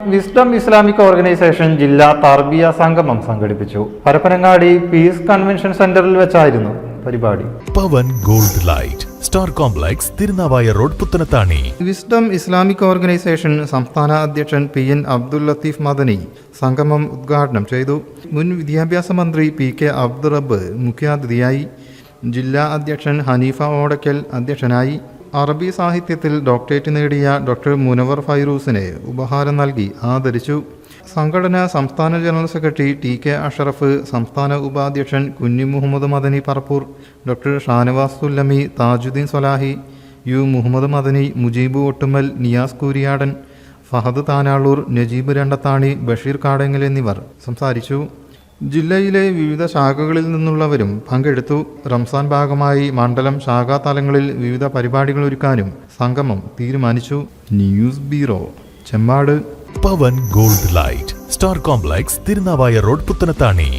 Wisdom Islamic organisation ജില്ലാ തർബിയ സംഗമം സംഘടിപ്പിച്ചു. പരപ്പനങ്ങാടി പീസ് കൺവെൻഷൻ സെന്ററിൽ വെച്ചായിരുന്നു പരിപാടി. Pavan gold light star complex Thirunavaya road Puthanathani. Wisdom Islamic organisation സംസ്ഥാന അധ്യക്ഷൻ PN അബ്ദുൽ ലത്തീഫ് മദനി സംഗമം ഉദ്ഘാടനം ചെയ്തു. മുൻ വിദ്യാഭ്യാസ മന്ത്രി PK അബ്ദുൾ റബ്ബ് മുഖ്യാതിഥിയായി. ജില്ലാ അധ്യക്ഷൻ ഹനീഫ ഓടക്കൽ അധ്യക്ഷനായി. അറബി സാഹിത്യത്തിൽ ഡോക്ടറേറ്റ് നേടിയ ഡോക്ടർ മുനവർ ഫൈറൂസിനെ ഉപഹാരം നൽകി ആദരിച്ചു. സംഘടന സംസ്ഥാന ജനറൽ സെക്രട്ടറി TK അഷറഫ്, സംസ്ഥാന ഉപാധ്യക്ഷൻ കുഞ്ഞി മുഹമ്മദ് മദനി പറപ്പൂർ, ഡോക്ടർ ഷാനവാസ് സുല്ലമി, താജുദ്ദീൻ സ്വലാഹി, U മുഹമ്മദ് മദനി, മുജീബ് ഒട്ടുമൽ, നിയാസ് കൂരിയാടൻ, ഫഹദ് താനാളൂർ, നജീബ് രണ്ടത്താണി, ബഷീർ കാടങ്ങൽ എന്നിവർ സംസാരിച്ചു. ജില്ലയിലെ വിവിധ ശാഖകളിൽ നിന്നുള്ളവരും പങ്കെടുത്തു. റംസാൻ ഭാഗമായി മണ്ഡലം ശാഖാതലങ്ങളിൽ വിവിധ പരിപാടികൾ ഒരുക്കാനും സംഗമം തീരുമാനിച്ചു. News bureau, Chemmad. Pavan gold light star complex Thirunavaya road Puthanathani.